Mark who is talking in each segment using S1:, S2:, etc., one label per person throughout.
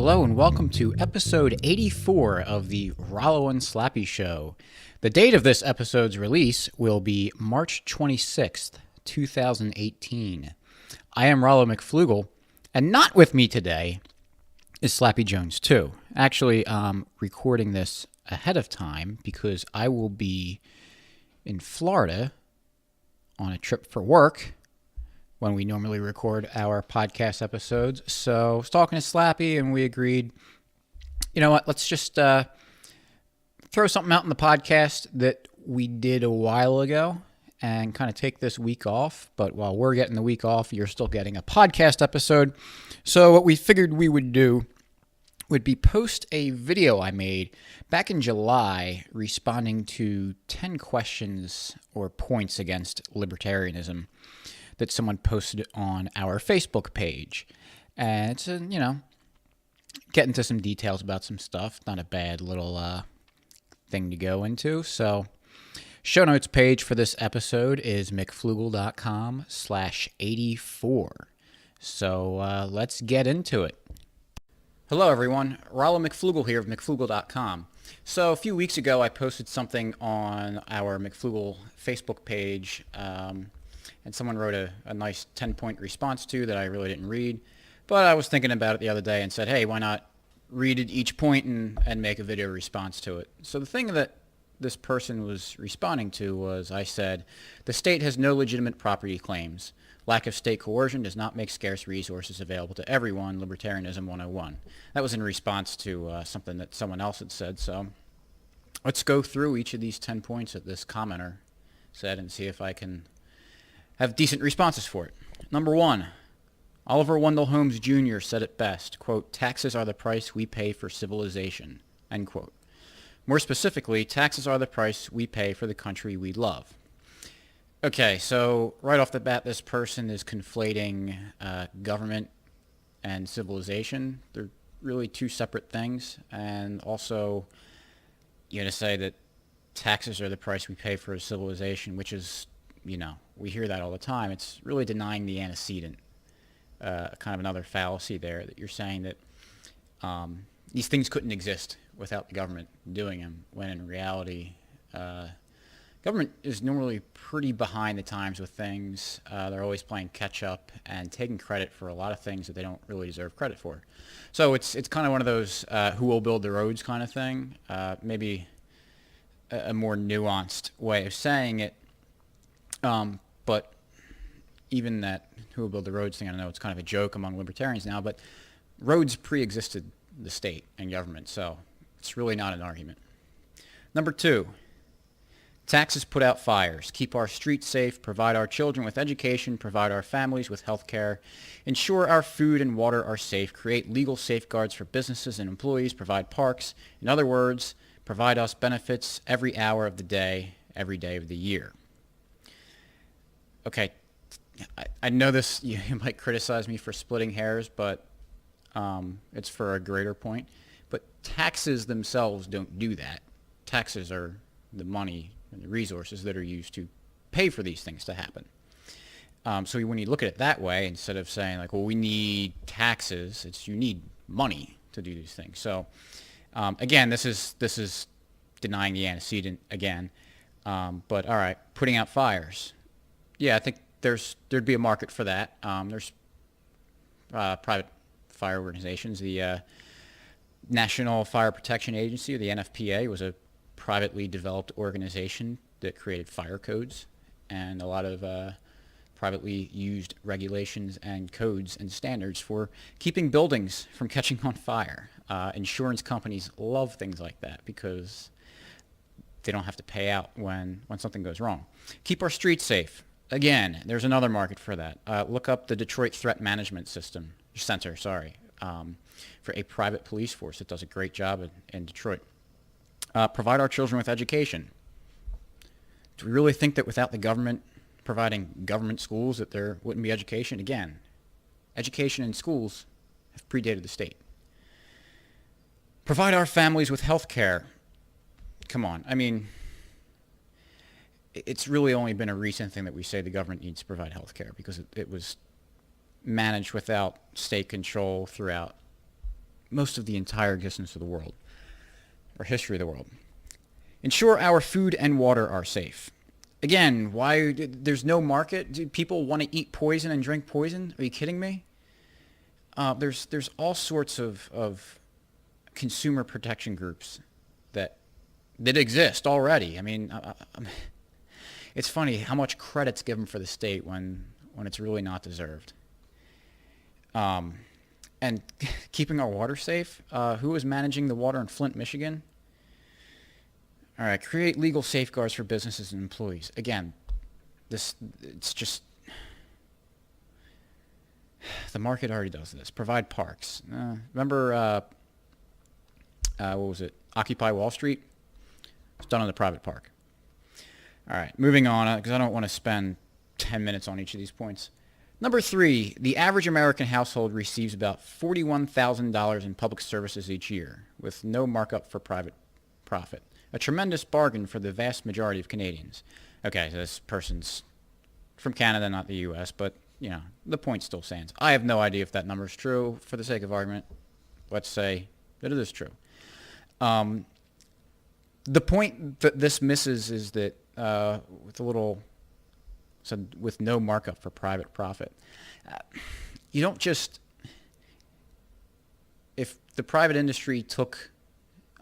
S1: Hello and welcome to episode 84 of the Rollo and Slappy Show. The date of this episode's release will be March 26th, 2018. I am Rollo McFlugel, and not with me today is Slappy Jones too. Actually, I'm recording this ahead of time because I will be in Florida on a trip for work when we normally record our podcast episodes. So I was talking to Slappy and we agreed, you know what, let's just throw something out in the podcast that we did a while ago and kind of take this week off. But while we're getting the week off, you're still getting a podcast episode. So what we figured we would do would be post a video I made back in July responding to 10 questions or points against libertarianism that someone posted on our Facebook page. And it's, get into some details about some stuff. Not a bad little thing to go into. So, show notes page for this episode is mcflugel.com/84. So, let's get into it. Hello, everyone. Rollo McFlugel here of mcflugel.com. So, a few weeks ago, I posted something on our McFlugel Facebook page, and someone wrote a nice 10-point response to that I really didn't read. But I was thinking about it the other day and said, hey, why not read each point and make a video response to it? So the thing that this person was responding to was, I said, the state has no legitimate property claims. Lack of state coercion does not make scarce resources available to everyone, Libertarianism 101. That was in response to something that someone else had said. So let's go through each of these 10 points that this commenter said and see if I can have decent responses for it. Number one, Oliver Wendell Holmes Jr. said it best, quote, taxes are the price we pay for civilization, end quote. More specifically, taxes are the price we pay for the country we love. Okay, so right off the bat, this person is conflating government and civilization. They're really two separate things. And also, you're going to say that taxes are the price we pay for a civilization, which is, we hear that all the time. It's really denying the antecedent. Kind of another fallacy there that you're saying that these things couldn't exist without the government doing them, when in reality, government is normally pretty behind the times with things. They're always playing catch up and taking credit for a lot of things that they don't really deserve credit for. So it's kind of one of those who will build the roads kind of thing. Maybe a more nuanced way of saying it. But even that who will build the roads thing, I know it's kind of a joke among libertarians now, but roads pre-existed the state and government, so it's really not an argument. Number two, taxes put out fires, keep our streets safe, provide our children with education, provide our families with health care, ensure our food and water are safe, create legal safeguards for businesses and employees, provide parks. In other words, provide us benefits every hour of the day, every day of the year. Okay, I know this, you might criticize me for splitting hairs, but it's for a greater point. But taxes themselves don't do that. Taxes are the money and the resources that are used to pay for these things to happen. So when you look at it that way, instead of saying like, well, we need taxes, you need money to do these things. So again, this is denying the antecedent again. But all right, putting out fires. Yeah, I think there'd be a market for that. There's private fire organizations. The National Fire Protection Agency, or the NFPA, was a privately developed organization that created fire codes and a lot of privately used regulations and codes and standards for keeping buildings from catching on fire. Insurance companies love things like that because they don't have to pay out when something goes wrong. Keep our streets safe. Again, there's another market for that. Look up the Detroit Threat Management Center, for a private police force that does a great job in Detroit. Provide our children with education. Do we really think that without the government providing government schools that there wouldn't be education? Again, education and schools have predated the state. Provide our families with health care. Come on, I mean, it's really only been a recent thing that we say the government needs to provide health care because it was managed without state control throughout most of the entire existence of the world, or history of the world. Ensure our food and water are safe. Again, why there's no market? Do people want to eat poison and drink poison? Are you kidding me? There's all sorts of consumer protection groups that exist already. I mean, it's funny how much credit's given for the state when it's really not deserved. And keeping our water safe. Who is managing the water in Flint, Michigan? All right, create legal safeguards for businesses and employees. Again, it's just the market already does this. Provide parks. Remember, what was it? Occupy Wall Street? It's done on the private park. All right, moving on, because I don't want to spend 10 minutes on each of these points. Number 3, the average American household receives about $41,000 in public services each year, with no markup for private profit. A tremendous bargain for the vast majority of Canadians. Okay, so this person's from Canada, not the U.S., but, you know, the point still stands. I have no idea if that number is true. For the sake of argument, let's say that it is true. The point that this misses is that with no markup for private profit, you don't just, if the private industry took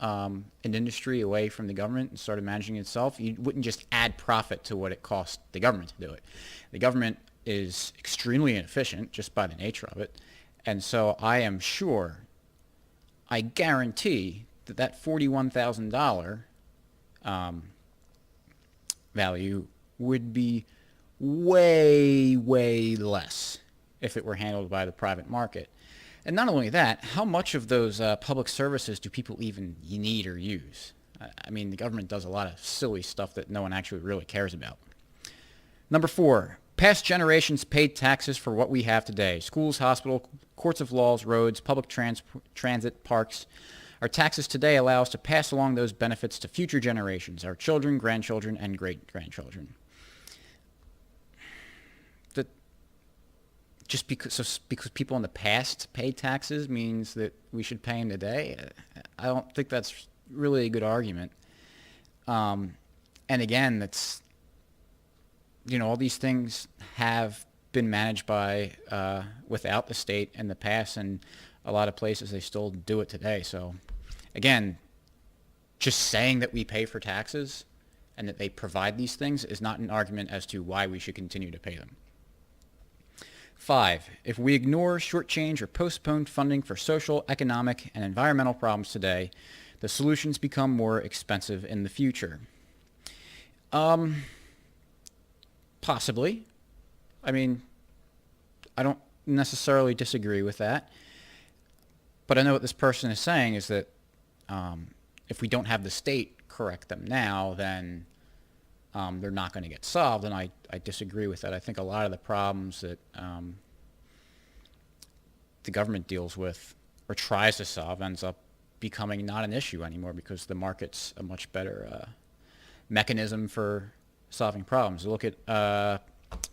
S1: an industry away from the government and started managing itself, you wouldn't just add profit to what it cost the government to do it. The government is extremely inefficient just by the nature of it. And so I am sure, I guarantee that $41,000 value would be way, way less if it were handled by the private market. And not only that, how much of those public services do people even need or use? I mean, the government does a lot of silly stuff that no one actually really cares about. Number 4, past generations paid taxes for what we have today. Schools, hospitals, courts of laws, roads, public transit, parks. Our taxes today allow us to pass along those benefits to future generations, our children, grandchildren, and great-grandchildren. Just because people in the past paid taxes means that we should pay them today? I don't think that's really a good argument. And again, that's, you know, all these things have been managed by without the state in the past, and a lot of places they still do it today. So again, just saying that we pay for taxes and that they provide these things is not an argument as to why we should continue to pay them. 5, if we ignore, shortchange, or postpone funding for social, economic, and environmental problems today, the solutions become more expensive in the future. Possibly. I mean, I don't necessarily disagree with that. But I know what this person is saying is that if we don't have the state correct them now, then they're not going to get solved, and I disagree with that. I think a lot of the problems that the government deals with or tries to solve ends up becoming not an issue anymore because the market's a much better mechanism for solving problems. Look at,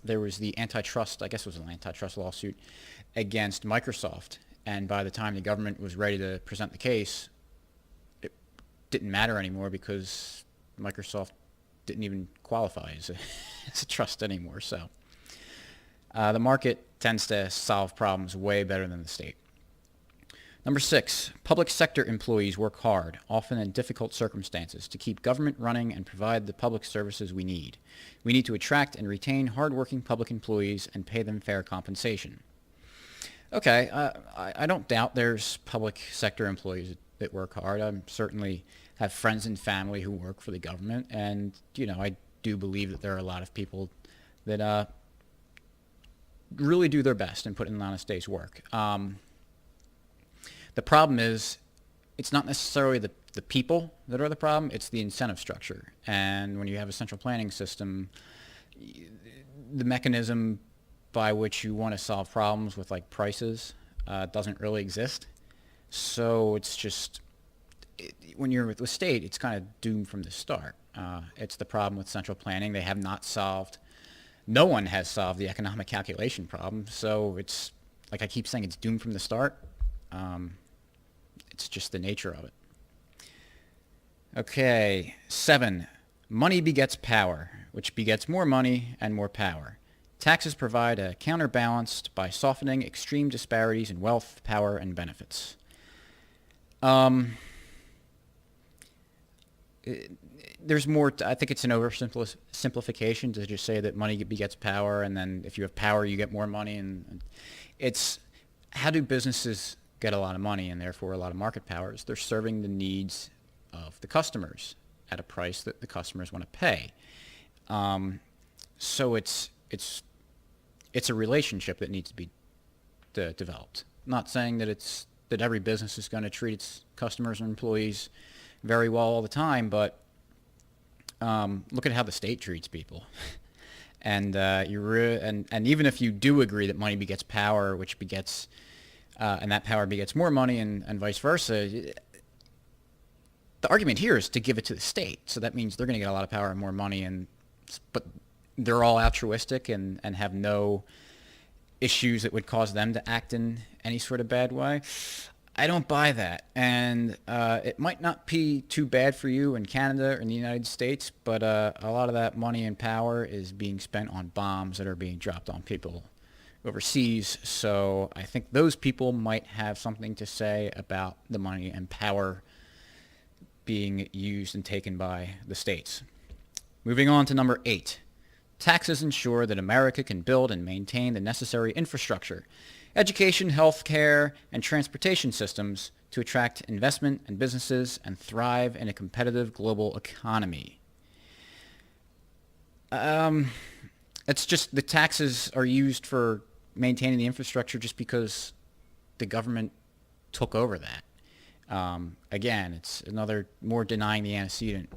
S1: there was the antitrust, I guess it was an antitrust lawsuit against Microsoft, and by the time the government was ready to present the case, it didn't matter anymore because Microsoft didn't even qualify as a trust anymore. So the market tends to solve problems way better than the state. Number 6, public sector employees work hard, often in difficult circumstances, to keep government running and provide the public services we need. We need to attract and retain hardworking public employees and pay them fair compensation. Okay, I don't doubt there's public sector employees that work hard. I certainly have friends and family who work for the government, and you know, I do believe that there are a lot of people that really do their best and put in an honest day's work. The problem is, it's not necessarily the people that are the problem, it's the incentive structure. And when you have a central planning system, the mechanism by which you want to solve problems with like prices doesn't really exist. So it's just, when you're with the state, it's kind of doomed from the start. It's the problem with central planning. They have not solved, no one has solved the economic calculation problem. So it's, like I keep saying, it's doomed from the start. It's just the nature of it. Okay, 7. Money begets power, which begets more money and more power. Taxes provide a counterbalance by softening extreme disparities in wealth, power, and benefits. There's more. I think it's an oversimplification to just say that money begets power, and then if you have power, you get more money. And it's how do businesses get a lot of money and therefore a lot of market powers? They're serving the needs of the customers at a price that the customers want to pay. So it's a relationship that needs to be developed. I'm not saying that every business is going to treat its customers and employees very well all the time, but look at how the state treats people. And and even if you do agree that money begets power, which begets and that power begets more money, and vice versa, the argument here is to give it to the state. So that means they're going to get a lot of power and more money, but they're all altruistic and have no issues that would cause them to act in any sort of bad way. I don't buy that. And it might not be too bad for you in Canada or in the United States, but a lot of that money and power is being spent on bombs that are being dropped on people overseas. So I think those people might have something to say about the money and power being used and taken by the states. Moving on to number 8. Taxes ensure that America can build and maintain the necessary infrastructure, education, healthcare, and transportation systems to attract investment and businesses and thrive in a competitive global economy. It's just the taxes are used for maintaining the infrastructure just because the government took over that. Again, it's another more denying the antecedent.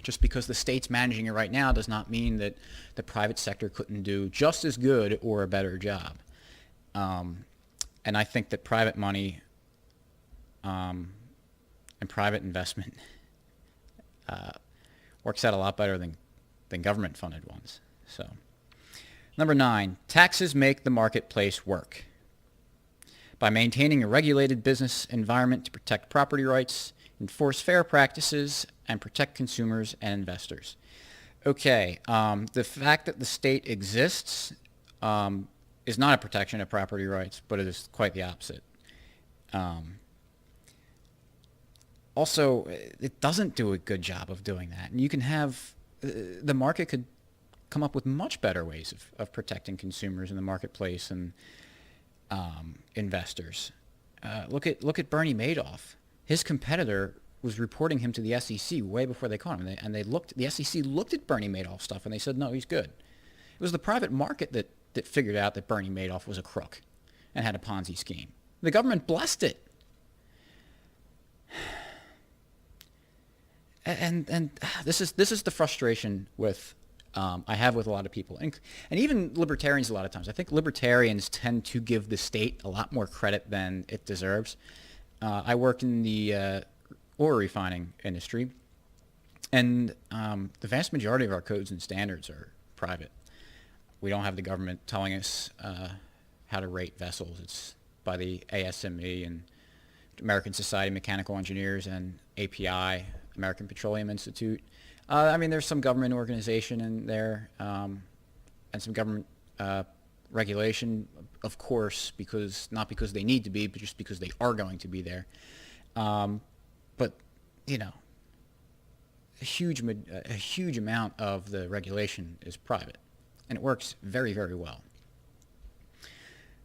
S1: Just because the state's managing it right now does not mean that the private sector couldn't do just as good or a better job. And I think that private money and private investment works out a lot better than government-funded ones. So, number 9, taxes make the marketplace work. By maintaining a regulated business environment to protect property rights, enforce fair practices, and protect consumers and investors. Okay, the fact that the state exists is not a protection of property rights, but it is quite the opposite. Also, it doesn't do a good job of doing that. And you can have, the market could come up with much better ways of protecting consumers in the marketplace and investors. Look at Bernie Madoff. His competitor was reporting him to the SEC way before they caught him, and the SEC looked at Bernie Madoff stuff and they said, no, he's good. It was the private market that figured out that Bernie Madoff was a crook and had a Ponzi scheme. The government blessed it. And this is the frustration I have with a lot of people, and even libertarians a lot of times. I think libertarians tend to give the state a lot more credit than it deserves. I work in the oil refining industry, and the vast majority of our codes and standards are private. We don't have the government telling us how to rate vessels. It's by the ASME and American Society of Mechanical Engineers and API, American Petroleum Institute. There's some government organization in there and some government regulation, of course, not because they need to be, but just because they are going to be there. But, a huge amount of the regulation is private, and it works very, very well.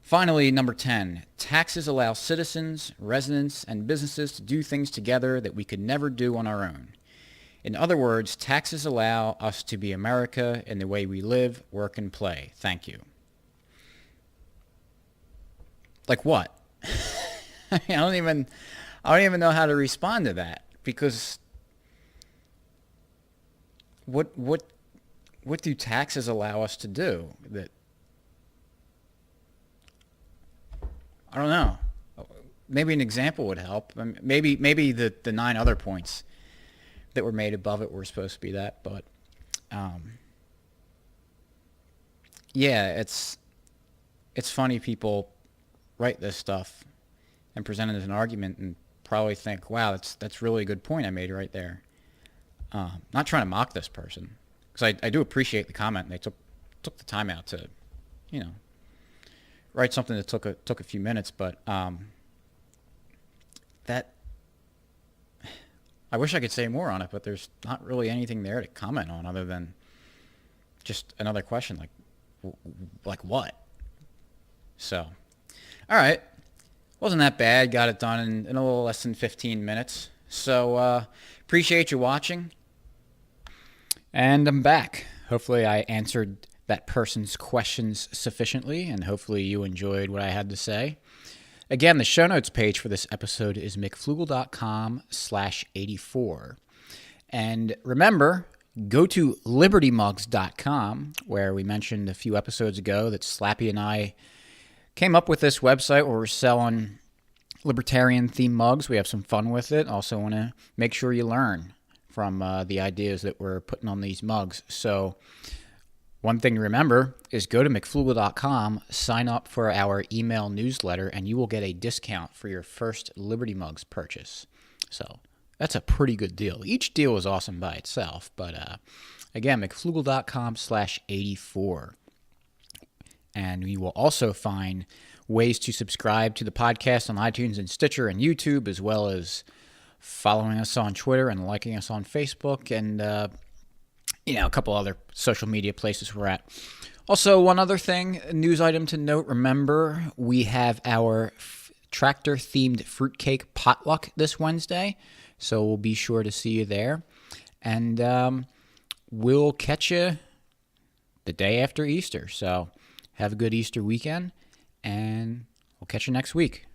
S1: Finally, number 10, taxes allow citizens, residents, and businesses to do things together that we could never do on our own. In other words, taxes allow us to be America in the way we live, work, and play. Thank you. Like what? I don't even know how to respond to that, because what do taxes allow us to do that? I don't know. Maybe an example would help. Maybe the 9 other points that were made above it were supposed to be that, but it's funny people write this stuff and present it as an argument and probably think, wow, that's really a good point I made right there. Not trying to mock this person, because I do appreciate the comment. And they took the time out to, you know, write something that took a few minutes, but that I wish I could say more on it, but there's not really anything there to comment on other than just another question like what? So, all right, wasn't that bad. Got it done in a little less than 15 minutes. So appreciate you watching, and I'm back. Hopefully I answered that person's questions sufficiently, and hopefully you enjoyed what I had to say. Again, the show notes page for this episode is mcflugel.com/84. And remember, go to libertymugs.com, where we mentioned a few episodes ago that Slappy and I came up with this website where we're selling libertarian-themed mugs. We have some fun with it. Also want to make sure you learn from the ideas that we're putting on these mugs. So one thing to remember is go to mcflugel.com, sign up for our email newsletter, and you will get a discount for your first Liberty Mugs purchase. So that's a pretty good deal. Each deal is awesome by itself, but again, mcflugel.com/84. And you will also find ways to subscribe to the podcast on iTunes and Stitcher and YouTube, as well as following us on Twitter and liking us on Facebook, and a couple other social media places we're at. Also, one other thing, a news item to note, remember, we have our tractor-themed fruitcake potluck this Wednesday, so we'll be sure to see you there. And we'll catch you the day after Easter. So have a good Easter weekend, and we'll catch you next week.